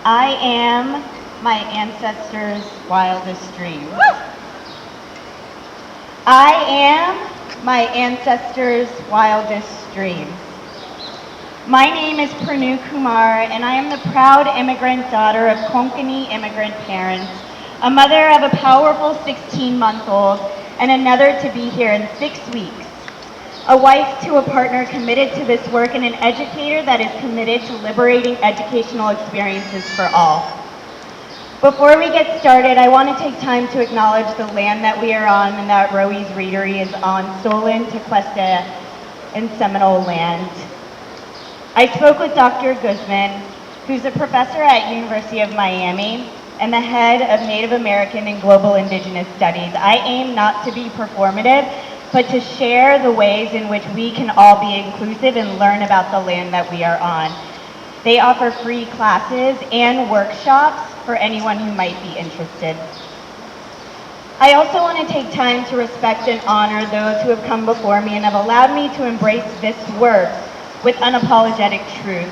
I am my ancestors' wildest dream. I am my ancestors' wildest dreams. My name is Pranoo Kumar, and I am the proud immigrant daughter of Konkani immigrant parents, a mother of a powerful 16-month-old, and another to be here in 6 weeks. A wife to a partner committed to this work, and an educator that is committed to liberating educational experiences for all. Before we get started, I want to take time to acknowledge the land that we are on and that Rowi's Readery is on, stolen Tequesta and Seminole land. I spoke with Dr. Guzman, who's a professor at University of Miami and the head of Native American and Global Indigenous Studies. I aim not to be performative, but to share the ways in which we can all be inclusive and learn about the land that we are on. They offer free classes and workshops for anyone who might be interested. I also want to take time to respect and honor those who have come before me and have allowed me to embrace this work with unapologetic truth.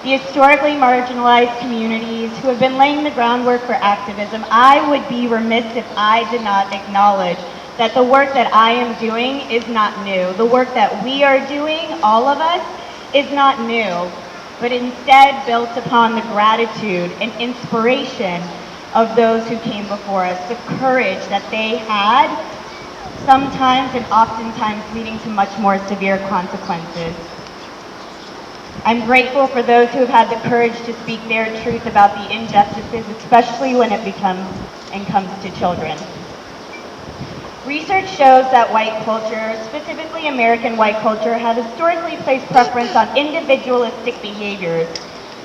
The historically marginalized communities who have been laying the groundwork for activism. I would be remiss if I did not acknowledge that the work that I am doing is not new. The work that we are doing, all of us, is not new, but instead built upon the gratitude and inspiration of those who came before us, the courage that they had, sometimes and oftentimes leading to much more severe consequences. I'm grateful for those who have had the courage to speak their truth about the injustices, especially when it comes to children. Research shows that white culture, specifically American white culture, has historically placed preference on individualistic behaviors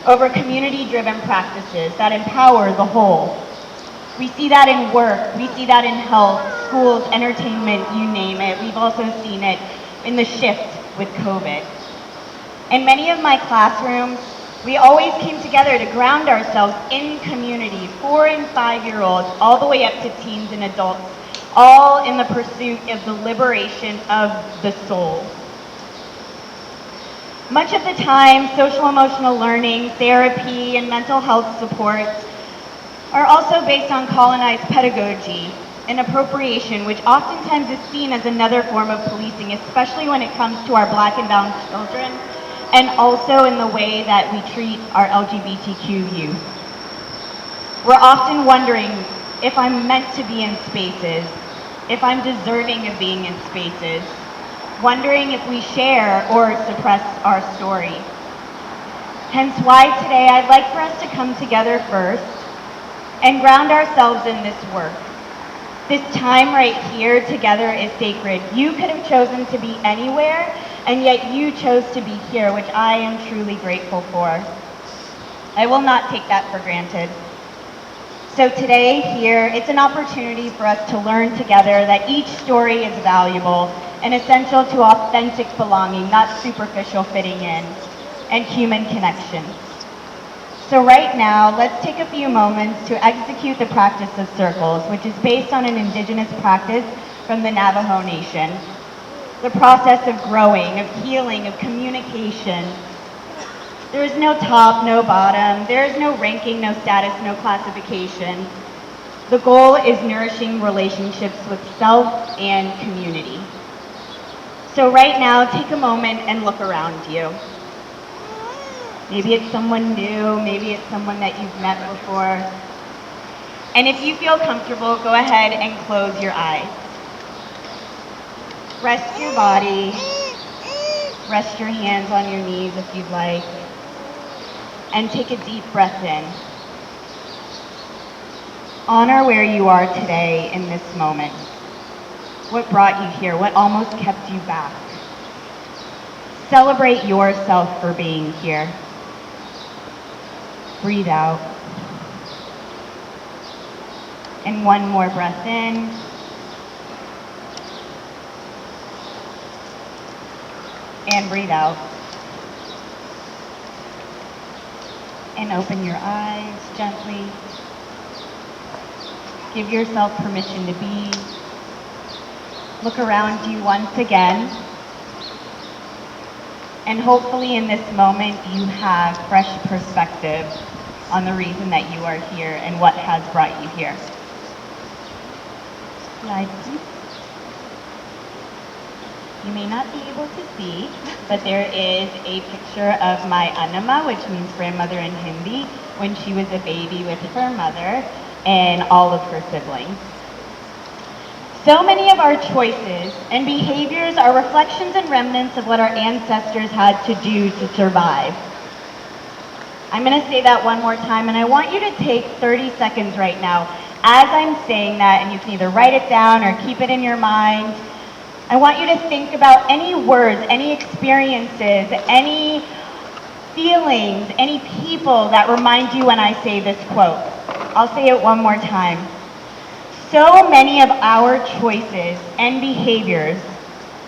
over community-driven practices that empower the whole. We see that in work, we see that in health, schools, entertainment, you name it. We've also seen it in the shift with COVID. In many of my classrooms, we always came together to ground ourselves in community, 4- and 5-year-olds, all the way up to teens and adults, all in the pursuit of the liberation of the soul. Much of the time, social emotional learning, therapy, and mental health supports are also based on colonized pedagogy and appropriation, which oftentimes is seen as another form of policing, especially when it comes to our Black and brown children, and also in the way that we treat our LGBTQ youth. We're often wondering if I'm meant to be in spaces, if I'm deserving of being in spaces, wondering if we share or suppress our story. Hence why today I'd like for us to come together first and ground ourselves in this work. This time right here together is sacred. You could have chosen to be anywhere, and yet you chose to be here, which I am truly grateful for. I will not take that for granted. So today here, it's an opportunity for us to learn together that each story is valuable and essential to authentic belonging, not superficial fitting in, and human connection. So right now, let's take a few moments to execute the practice of circles, which is based on an indigenous practice from the Navajo Nation. The process of growing, of healing, of communication. There is no top, no bottom. There is no ranking, no status, no classification. The goal is nourishing relationships with self and community. So right now, take a moment and look around you. Maybe it's someone new, maybe it's someone that you've met before. And if you feel comfortable, go ahead and close your eyes. Rest your body. Rest your hands on your knees if you'd like. And take a deep breath in. Honor where you are today in this moment. What brought you here? What almost kept you back? Celebrate yourself for being here. Breathe out. And one more breath in. And breathe out. And open your eyes gently. Give yourself permission to be. Look around you once again. And hopefully in this moment you have fresh perspective on the reason that you are here and what has brought you here. Slide, please. You may not be able to see, but there is a picture of my Anama, which means grandmother in Hindi, when she was a baby with her mother and all of her siblings. So many of our choices and behaviors are reflections and remnants of what our ancestors had to do to survive. I'm going to say that one more time, and I want you to take 30 seconds right now as I'm saying that, and you can either write it down or keep it in your mind. I want you to think about any words, any experiences, any feelings, any people that remind you when I say this quote. I'll say it one more time. So many of our choices and behaviors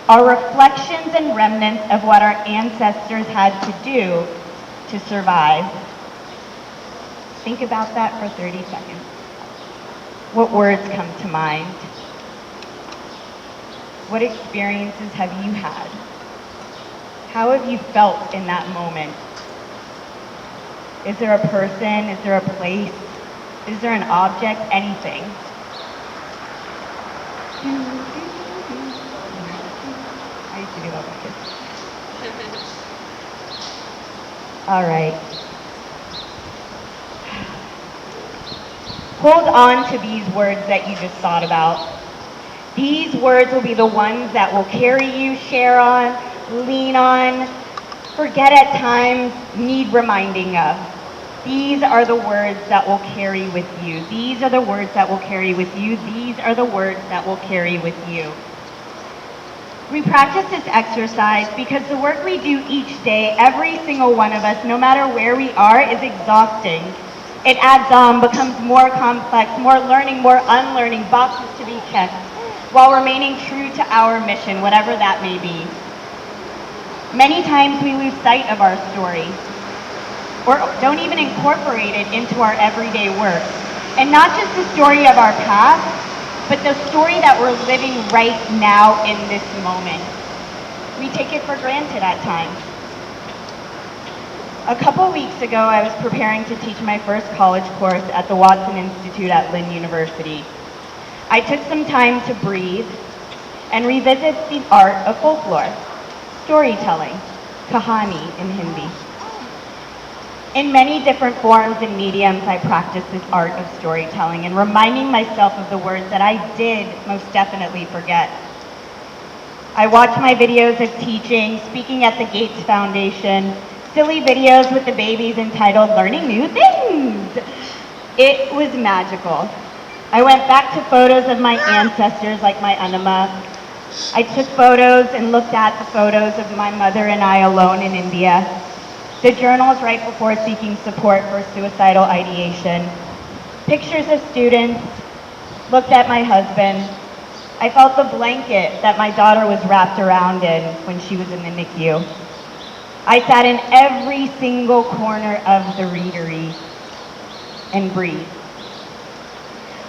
are reflections and remnants of what our ancestors had to do to survive. Think about that for 30 seconds. What words come to mind? What experiences have you had? How have you felt in that moment? Is there a person? Is there a place? Is there an object? Anything? I used to do that with kids. All right. Hold on to these words that you just thought about. These words will be the ones that will carry you, share on, lean on, forget at times, need reminding of. These are the words that will carry with you. These are the words that will carry with you. These are the words that will carry with you. We practice this exercise because the work we do each day, every single one of us, no matter where we are, is exhausting. It adds on, becomes more complex, more learning, more unlearning, boxes to be checked, while remaining true to our mission, whatever that may be. Many times we lose sight of our story, or don't even incorporate it into our everyday work. And not just the story of our past, but the story that we're living right now in this moment. We take it for granted at times. A couple weeks ago, I was preparing to teach my first college course at the Watson Institute at Lynn University. I took some time to breathe and revisit the art of folklore, storytelling, kahani in Hindi. In many different forms and mediums, I practice this art of storytelling and reminding myself of the words that I did most definitely forget. I watch my videos of teaching, speaking at the Gates Foundation, silly videos with the babies entitled Learning New Things. It was magical. I went back to photos of my ancestors like my Anama. I took photos and looked at the photos of my mother and I alone in India. The journals right before seeking support for suicidal ideation. Pictures of students. Looked at my husband. I felt the blanket that my daughter was wrapped around in when she was in the NICU. I sat in every single corner of the readery and breathed.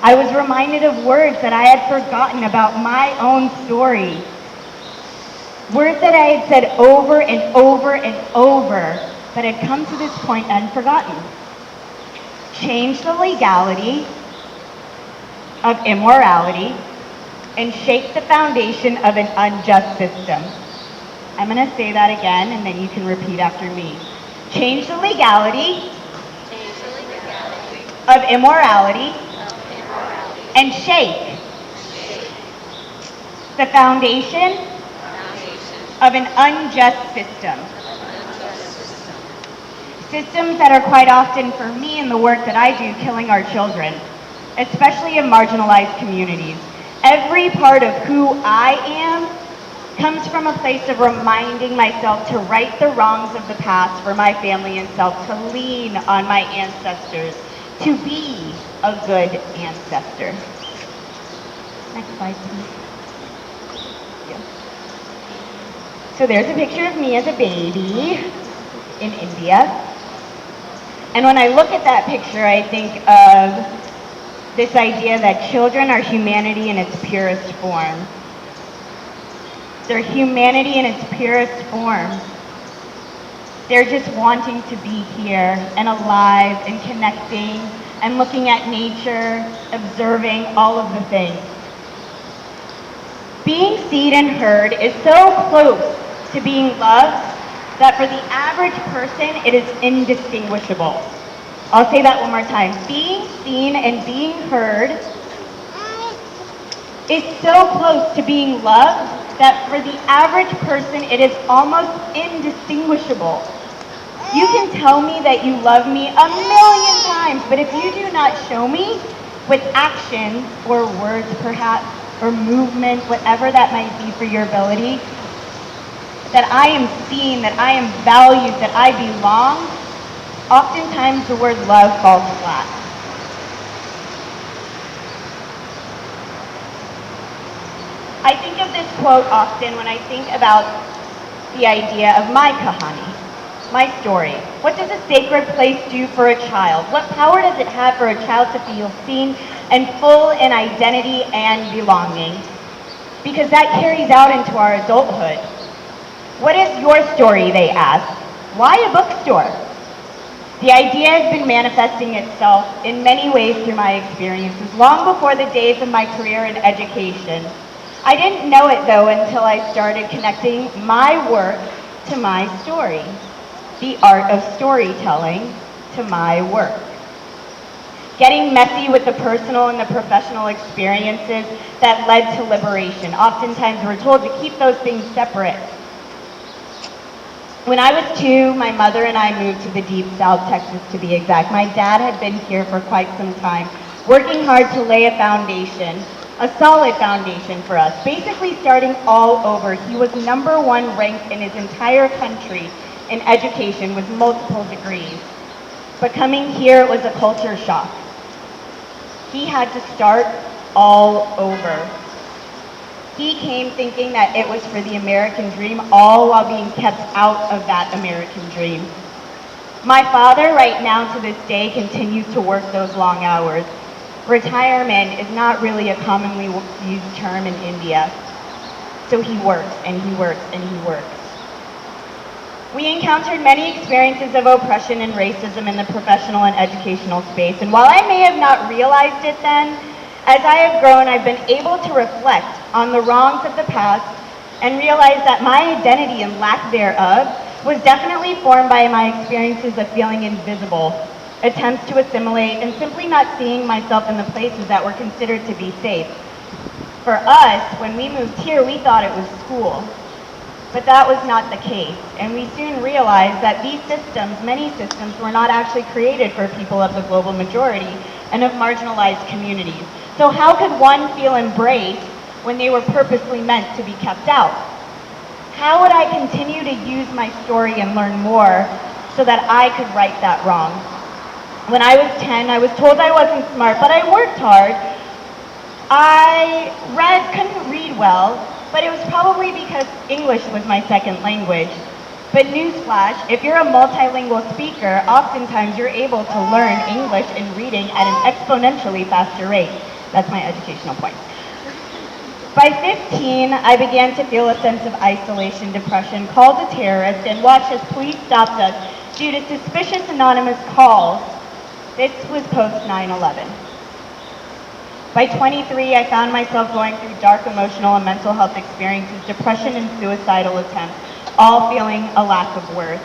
I was reminded of words that I had forgotten about my own story. Words that I had said over and over and over, but had come to this point unforgotten. Change the legality of immorality and shake the foundation of an unjust system. I'm going to say that again, and then you can repeat after me. Change the legality of immorality and shake the foundation of an unjust system. Systems that are quite often, for me in the work that I do, killing our children, especially in marginalized communities. Every part of who I am comes from a place of reminding myself to right the wrongs of the past for my family and self, to lean on my ancestors, to be a good ancestor. Next slide, please. Yeah. So there's a picture of me as a baby in India. And when I look at that picture, I think of this idea that children are humanity in its purest form. They're humanity in its purest form. They're just wanting to be here and alive and connecting and looking at nature, observing all of the things. Being seen and heard is so close to being loved that for the average person, it is indistinguishable. I'll say that one more time. Being seen and being heard is so close to being loved that for the average person, it is almost indistinguishable. You can tell me that you love me a million times, but if you do not show me with actions or words perhaps, or movement, whatever that might be for your ability, that I am seen, that I am valued, that I belong, oftentimes the word love falls flat. I think of this quote often when I think about the idea of my kahani, my story. What does a sacred place do for a child? What power does it have for a child to feel seen and full in identity and belonging? Because that carries out into our adulthood. What is your story, they ask. Why a bookstore? The idea has been manifesting itself in many ways through my experiences, long before the days of my career in education. I didn't know it, though, until I started connecting my work to my story, the art of storytelling to my work. Getting messy with the personal and the professional experiences that led to liberation. Oftentimes we're told to keep those things separate. When I was 2, my mother and I moved to the deep South, Texas to be exact. My dad had been here for quite some time, working hard to lay a foundation, a solid foundation for us, basically starting all over. He was #1 ranked in his entire country in education with multiple degrees. But coming here, it was a culture shock. He had to start all over. He came thinking that it was for the American dream, all while being kept out of that American dream. My father, right now to this day, continues to work those long hours. Retirement is not really a commonly used term in India. So he works and he works and he works. We encountered many experiences of oppression and racism in the professional and educational space, and while I may have not realized it then, as I have grown, I've been able to reflect on the wrongs of the past and realize that my identity and lack thereof was definitely formed by my experiences of feeling invisible, attempts to assimilate, and simply not seeing myself in the places that were considered to be safe. For us, when we moved here, we thought it was school. But that was not the case, and we soon realized that these systems, many systems, were not actually created for people of the global majority and of marginalized communities. So how could one feel embraced when they were purposely meant to be kept out? How would I continue to use my story and learn more so that I could right that wrong? When I was 10, I was told I wasn't smart, but I worked hard. I couldn't read well, but it was probably because English was my second language. But newsflash, if you're a multilingual speaker, oftentimes you're able to learn English and reading at an exponentially faster rate. That's my educational point. By 15, I began to feel a sense of isolation, depression, called a terrorist, and watched as police stopped us due to suspicious anonymous calls. This was post 9/11. By 23, I found myself going through dark emotional and mental health experiences, depression and suicidal attempts, all feeling a lack of worth.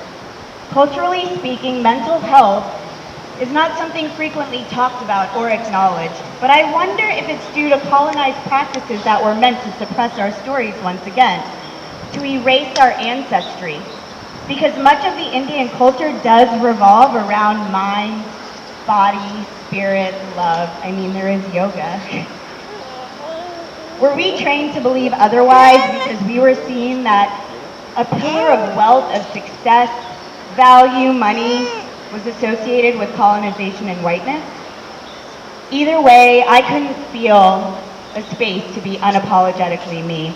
Culturally speaking, mental health is not something frequently talked about or acknowledged, but I wonder if it's due to colonized practices that were meant to suppress our stories once again, to erase our ancestry. Because much of the Indian culture does revolve around mind, body, spirit, love. I mean, there is yoga. Were we trained to believe otherwise because we were seeing that a pillar of wealth, of success, value, money was associated with colonization and whiteness? Either way, I couldn't feel a space to be unapologetically me.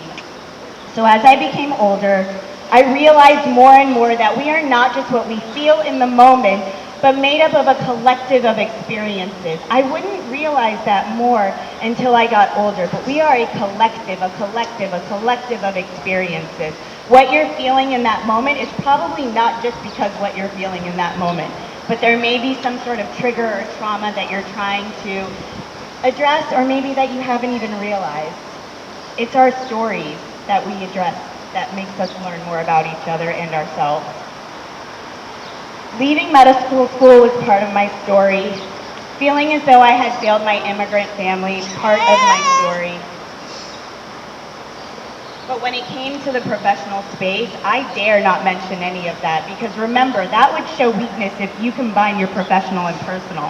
So as I became older, I realized more and more that we are not just what we feel in the moment, but made up of a collective of experiences. I wouldn't realize that more until I got older, but we are a collective of experiences. What you're feeling in that moment is probably not just because what you're feeling in that moment, but there may be some sort of trigger or trauma that you're trying to address, or maybe that you haven't even realized. It's our stories that we address that makes us learn more about each other and ourselves. Leaving medical school was part of my story. Feeling as though I had failed my immigrant family, part of my story. But when it came to the professional space, I dare not mention any of that, because remember, that would show weakness if you combine your professional and personal.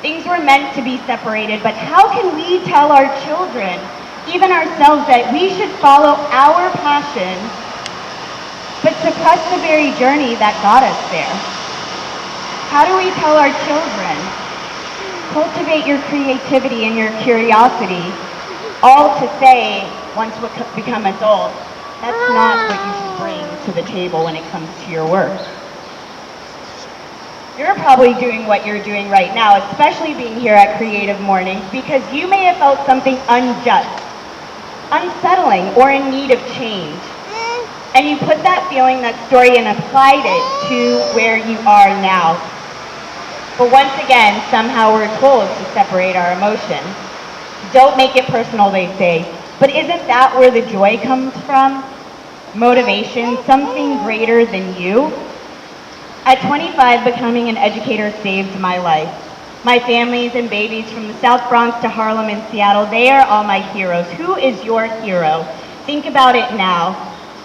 Things were meant to be separated, but how can we tell our children, even ourselves, that we should follow our passion, but suppress the very journey that got us there? How do we tell our children, cultivate your creativity and your curiosity, all to say, once we become adults, that's not what you should bring to the table when it comes to your work? You're probably doing what you're doing right now, especially being here at Creative Mornings, because you may have felt something unjust, unsettling, or in need of change. And you put that feeling, that story, and applied it to where you are now. But once again, somehow we're told to separate our emotions. Don't make it personal, they say. But isn't that where the joy comes from? Motivation, something greater than you? At 25, becoming an educator saved my life. My families and babies from the South Bronx to Harlem and Seattle, they are all my heroes. Who is your hero? Think about it now.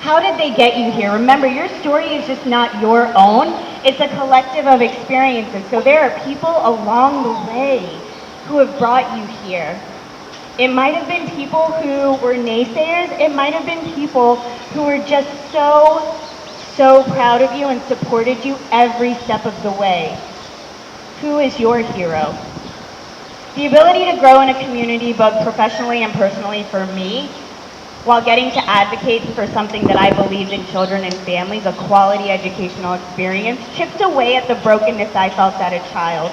How did they get you here? Remember, your story is just not your own. It's a collective of experiences. So there are people along the way who have brought you here. It might have been people who were naysayers. It might have been people who were just so proud of you and supported you every step of the way. Who is your hero? The ability to grow in a community, both professionally and personally for me, while getting to advocate for something that I believed in children and families, a quality educational experience, chipped away at the brokenness I felt as a child.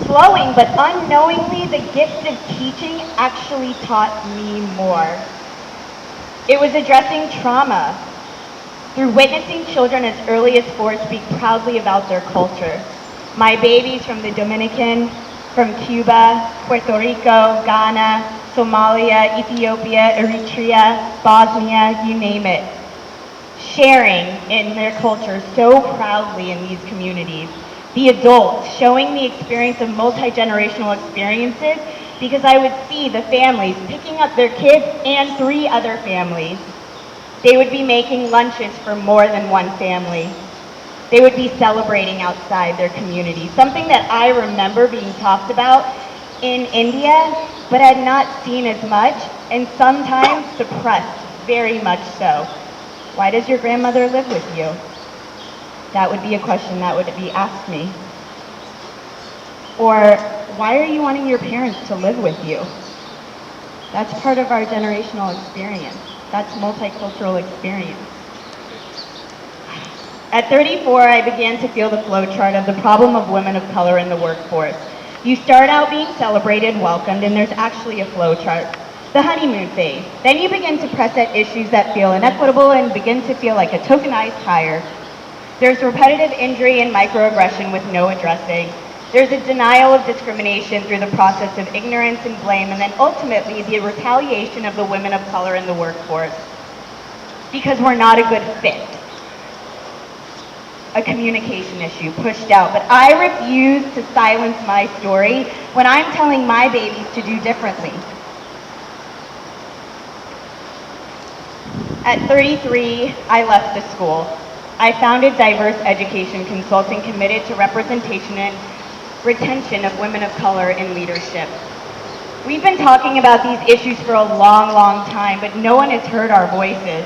Slowing, but unknowingly, the gift of teaching actually taught me more. It was addressing trauma through witnessing children as early as 4 speak proudly about their culture. My babies from the Dominican, from Cuba, Puerto Rico, Ghana, Somalia, Ethiopia, Eritrea, Bosnia, you name it. Sharing in their culture so proudly in these communities. The adults showing the experience of multi-generational experiences, because I would see the families picking up their kids and 3 other families. They would be making lunches for more than one family. They would be celebrating outside their community, something that I remember being talked about in India, but had not seen as much, and sometimes suppressed, very much so. Why does your grandmother live with you? That would be a question that would be asked me. Or, why are you wanting your parents to live with you? That's part of our generational experience. That's multicultural experience. At 34, I began to feel the flowchart of the problem of women of color in the workforce. You start out being celebrated, welcomed, and there's actually a flowchart. The honeymoon phase. Then you begin to press at issues that feel inequitable and begin to feel like a tokenized hire. There's repetitive injury and microaggression with no addressing. There's a denial of discrimination through the process of ignorance and blame, and then ultimately the retaliation of the women of color in the workforce. Because we're not a good fit. A communication issue pushed out. But I refuse to silence my story when I'm telling my babies to do differently. At 33, I left the school. I founded Diverse Education Consulting, committed to representation and retention of women of color in leadership. We've been talking about these issues for a long time, but no one has heard our voices.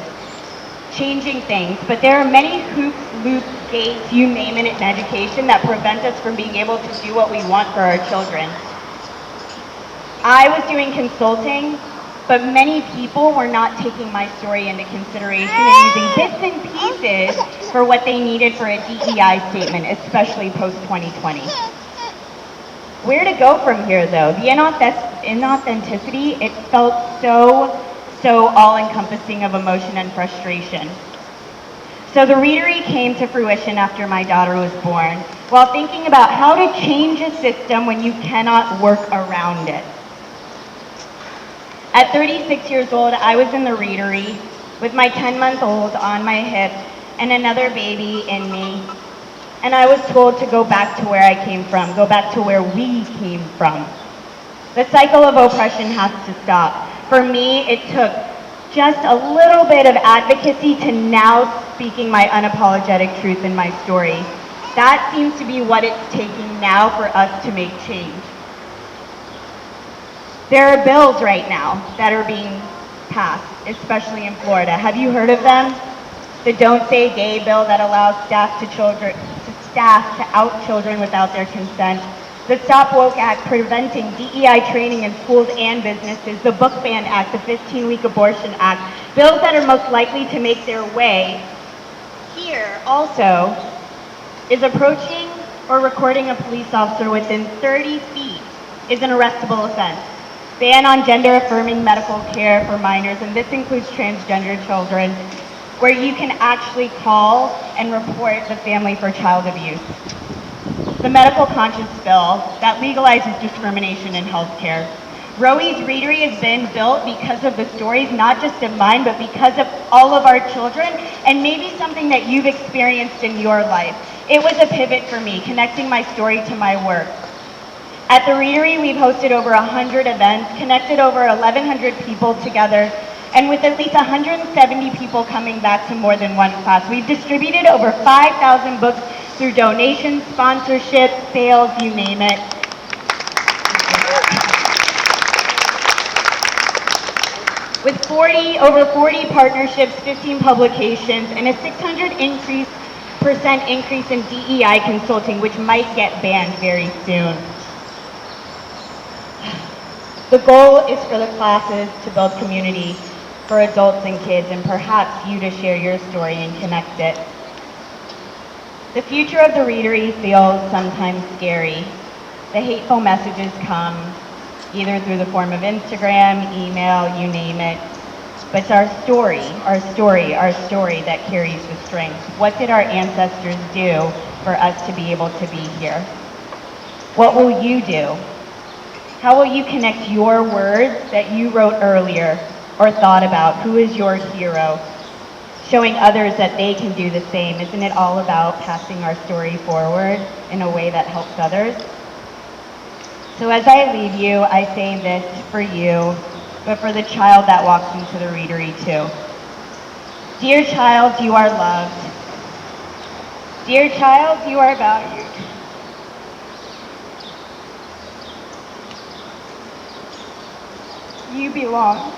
Changing things, but there are many hoops, loops, gates, you name it, in education that prevent us from being able to do what we want for our children. I was doing consulting but many people were not taking my story into consideration and using bits and pieces for what they needed for a DEI statement, especially post-2020. Where to go from here, though? The inauthenticity, it felt so all-encompassing of emotion and frustration. So the readery came to fruition after my daughter was born, while thinking about how to change a system when you cannot work around it. At 36 years old, I was in the readery with my 10-month-old on my hip and another baby in me. And I was told to go back to where I came from, go back to where we came from. The cycle of oppression has to stop. For me, it took just a little bit of advocacy to now speaking my unapologetic truth in my story. That seems to be what it's taking now for us to make change. There are bills right now that are being passed, especially in Florida. Have you heard of them? The Don't Say Gay bill that allows staff to out children without their consent. The Stop Woke Act preventing DEI training in schools and businesses. The Book Ban Act, the 15-week abortion act. Bills that are most likely to make their way here also is approaching or recording a police officer within 30 feet is an arrestable offense. Ban on gender-affirming medical care for minors, and this includes transgender children, where you can actually call and report the family for child abuse. The medical conscience bill that legalizes discrimination in healthcare. Rowie's Readery has been built because of the stories, not just of mine, but because of all of our children, and maybe something that you've experienced in your life. It was a pivot for me, connecting my story to my work. At the Readery, we've hosted over 100 events, connected over 1,100 people together, and with at least 170 people coming back to more than one class. We've distributed over 5,000 books through donations, sponsorships, sales, you name it. With over 40 partnerships, 15 publications, and a 600% increase in DEI consulting, which might get banned very soon. The goal is for the classes to build community for adults and kids, and perhaps you to share your story and connect it. The future of the Readery feels sometimes scary. The hateful messages come either through the form of Instagram, email, you name it. But it's our story that carries the strength. What did our ancestors do for us to be able to be here? What will you do? How will you connect your words that you wrote earlier or thought about? Who is your hero? Showing others that they can do the same. Isn't it all about passing our story forward in a way that helps others? So as I leave you, I say this for you, but for the child that walks into the Readery too. Dear child, you are loved. Dear child, you are valued. You belong.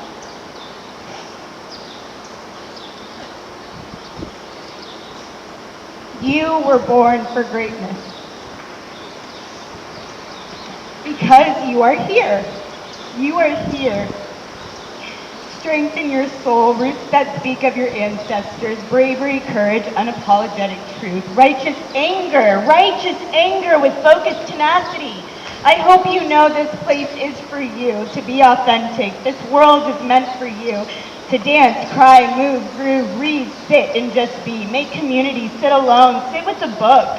You were born for greatness. Because you are here. You are here. Strengthen your soul, roots that speak of your ancestors, bravery, courage, unapologetic truth, righteous anger with focused tenacity. I hope you know this place is for you, to be authentic. This world is meant for you. To dance, cry, move, groove, read, sit, and just be. Make community, sit alone, sit with a book.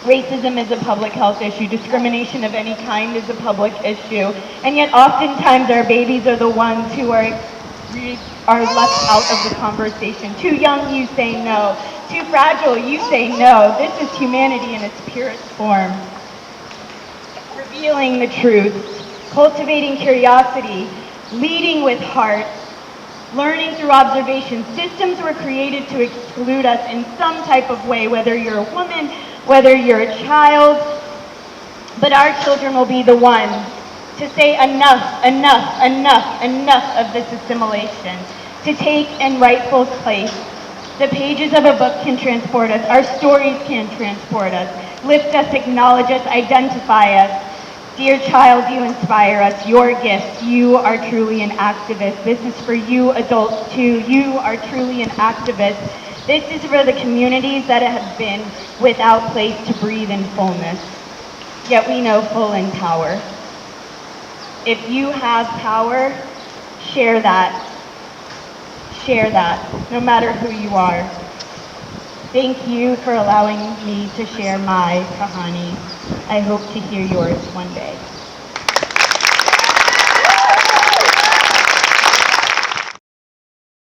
Racism is a public health issue. Discrimination of any kind is a public issue. And yet oftentimes our babies are the ones who are left out of the conversation. Too young, you say no. Too fragile, you say no. This is humanity in its purest form. Revealing the truth, cultivating curiosity, leading with heart, learning through observation. Systems were created to exclude us in some type of way, whether you're a woman, whether you're a child, but our children will be the ones to say enough, enough, enough, enough of this assimilation, to take in rightful place. The pages of a book can transport us, our stories can transport us, lift us, acknowledge us, identify us, Dear child, you inspire us. Your gifts. You are truly an activist. This is for you adults too. You are truly an activist. This is for the communities that have been without place to breathe in fullness. Yet we know full in power. If you have power, share that. Share that, no matter who you are. Thank you for allowing me to share my kahani. I hope to hear yours one day.